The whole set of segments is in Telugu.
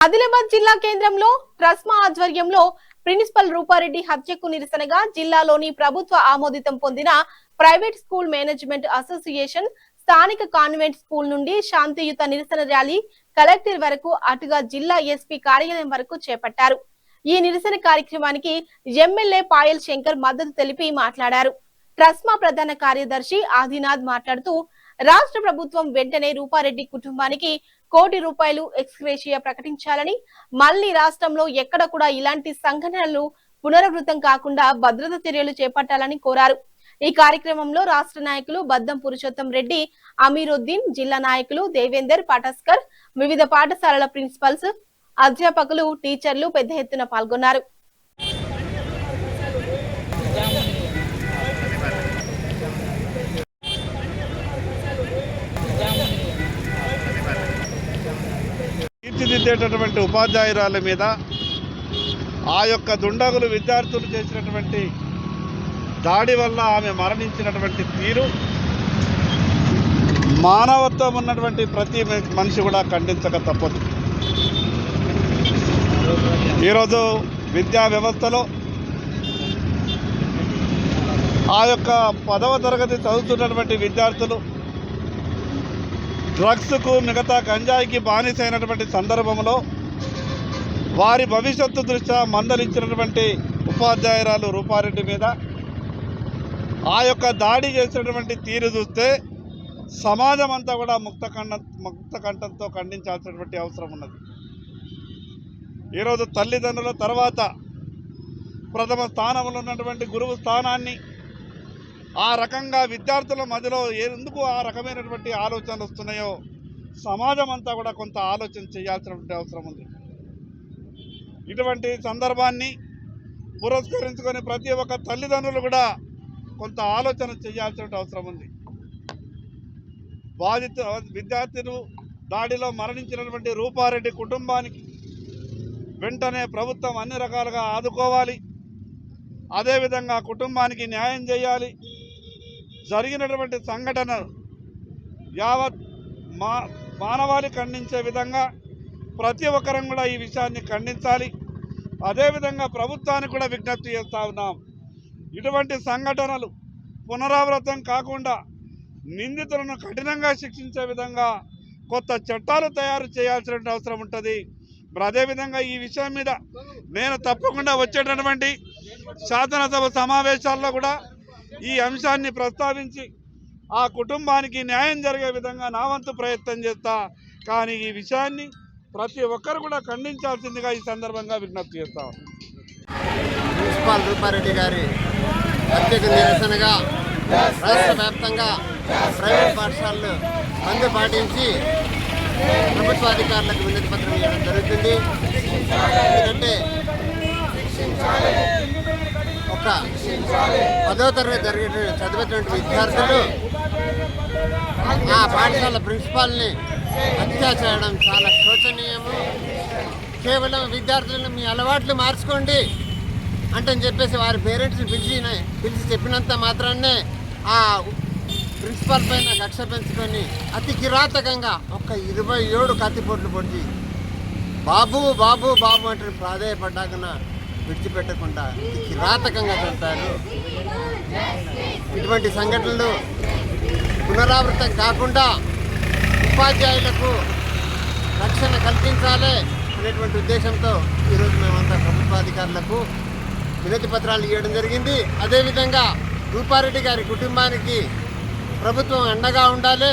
ఆదిలాబాద్ జిల్లా కేంద్రంలో ట్రస్మా ఆధ్వర్యంలో ప్రిన్సిపల్ రూపారెడ్డి హత్యకు నిరసనగా జిల్లాలోని ప్రభుత్వ ఆమోదితం పొందిన ప్రైవేట్ స్కూల్ మేనేజ్మెంట్ అసోసియేషన్ స్థానిక కాన్వెంట్ స్కూల్ నుండి శాంతియుత నిరసన ర్యాలీ కలెక్టర్ వరకు అటుగా జిల్లా ఎస్పీ కార్యాలయం వరకు చేపట్టారు. ఈ నిరసన కార్యక్రమానికి ఎమ్మెల్యే పాయల్ శంకర్ మద్దతు తెలిపి మాట్లాడారు. ట్రస్మా ప్రధాన కార్యదర్శి ఆదినాథ్ మాట్లాడుతూ రాష్ట్ర ప్రభుత్వం వెంటనే రూపారెడ్డి కుటుంబానికి ₹1 కోటి ఎక్స్గ్రేషియా ప్రకటించాలని, మళ్లీ రాష్ట్రంలో ఎక్కడ కూడా ఇలాంటి సంఘటనలు పునరావృతం కాకుండా భద్రతా చర్యలు చేపట్టాలని కోరారు. ఈ కార్యక్రమంలో రాష్ట్ర నాయకులు బద్దం పురుషోత్తం రెడ్డి, అమీరుద్దీన్, జిల్లా నాయకులు దేవేందర్ పాటస్కర్, వివిధ పాఠశాలల ప్రిన్సిపల్స్, అధ్యాపకులు, టీచర్లు పెద్ద ఎత్తున పాల్గొన్నారు. తీర్చిదిద్దేటటువంటి ఉపాధ్యాయురాల మీద ఆ యొక్క దుండగులు విద్యార్థులు చేసినటువంటి దాడి వల్ల ఆమె మరణించినటువంటి తీరు మానవత్వం ఉన్నటువంటి ప్రతి మనిషి కూడా ఖండించక తప్పదు. ఈరోజు విద్యా వ్యవస్థలో ఆ యొక్క 10వ తరగతి చదువుతున్నటువంటి విద్యార్థులు డ్రగ్స్కు, మిగతా గంజాయికి బానిసైనటువంటి సందర్భంలో వారి భవిష్యత్తు దృష్ట్యా మందలించినటువంటి ఉపాధ్యాయురాలు రూపారెడ్డి మీద ఆ యొక్క దాడి చేసినటువంటి తీరు చూస్తే సమాజం అంతా కూడా ముక్త కంఠంతో ఖండించాల్సినటువంటి అవసరం ఉన్నది. ఈరోజు తల్లిదండ్రుల తర్వాత ప్రథమ స్థానంలో ఉన్నటువంటి గురువు స్థానాన్ని ఆ రకంగా విద్యార్థుల మధ్యలో ఎందుకు ఆ రకమైనటువంటి ఆలోచనలు వస్తున్నాయో సమాజం అంతా కూడా కొంత ఆలోచన చేయాల్సినటువంటి అవసరం ఉంది. ఇటువంటి సందర్భాన్ని పురస్కరించుకొని ప్రతి ఒక్క తల్లిదండ్రులు కూడా కొంత ఆలోచన చేయాల్సిన అవసరం ఉంది. బాధిత విద్యార్థులు దాడిలో మరణించినటువంటి రూపారెడ్డి కుటుంబానికి వెంటనే ప్రభుత్వం అన్ని రకాలుగా ఆదుకోవాలి. అదేవిధంగా కుటుంబానికి న్యాయం చేయాలి. జరిగినటువంటి సంఘటన యావత్ మానవాళి ఖండించే విధంగా ప్రతి ఒక్కరం కూడా ఈ విషయాన్ని ఖండించాలి. అదేవిధంగా ప్రభుత్వానికి కూడా విజ్ఞప్తి చేస్తూ ఉన్నాం. ఇటువంటి సంఘటనలు పునరావృతం కాకుండా నిందితులను కఠినంగా శిక్షించే విధంగా కొత్త చట్టాలు తయారు చేయాల్సిన అవసరం ఉంటుంది. మరి అదేవిధంగా ఈ విషయం మీద నేను తప్పకుండా వచ్చేటటువంటి శాసనసభ సమావేశాల్లో కూడా ఈ అంశాన్ని ప్రస్తావించి ఆ కుటుంబానికి న్యాయం జరిగే విధంగా నా వంతు ప్రయత్నం చేస్తా. కానీ ఈ విషయాన్ని ప్రతి ఒక్కరు కూడా ఖండించాల్సిందిగా ఈ సందర్భంగా విజ్ఞప్తి చేస్తాం. ప్రిన్సిపాల్ రూపారెడ్డి గారి హత్యకు నిరసనగా రాష్ట్ర వ్యాప్తంగా ప్రైవేట్ పాఠశాలలు బంద్ పాటించి ప్రభుత్వాధికారులకు వినతి పత్రం ఇవ్వడం జరుగుతుంది. ఎందుకంటే ఒక 10వ తరగతి చదివేటువంటి విద్యార్థులు ఆ పాఠశాల ప్రిన్సిపాల్ని హత్య చేయడం చాలా శోచనీయము. కేవలం విద్యార్థులను మీ అలవాట్లు మార్చుకోండి అంటే చెప్పేసి వారి పేరెంట్స్ని పిలిచి చెప్పినంత మాత్రాన్నే ఆ ప్రిన్సిపాల్ పైన కక్ష పెంచుకొని అతి కిరాతకంగా ఒక 27 కత్తిపోట్లు పొడిచి బాబు బాబు బాబు అంటే ప్రాధేయపడ్డాకన విడిచిపెట్టకుండా అతి కిరాతకంగా చంపారు. ఇటువంటి సంఘటనలు పునరావృతం కాకుండా ఉపాధ్యాయులకు రక్షణ కల్పించాలి అనేటువంటి ఉద్దేశంతో ఈరోజు మేమంతా ప్రభుత్వాధికారులకు వినతి పత్రాలు ఇవ్వడం జరిగింది. అదేవిధంగా రూపారెడ్డి గారి కుటుంబానికి ప్రభుత్వం అండగా ఉండాలి.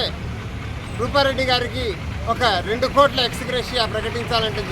రూపారెడ్డి గారికి ఒక ₹2 కోట్ల ఎక్స్గ్రేషియా ప్రకటించాలంటే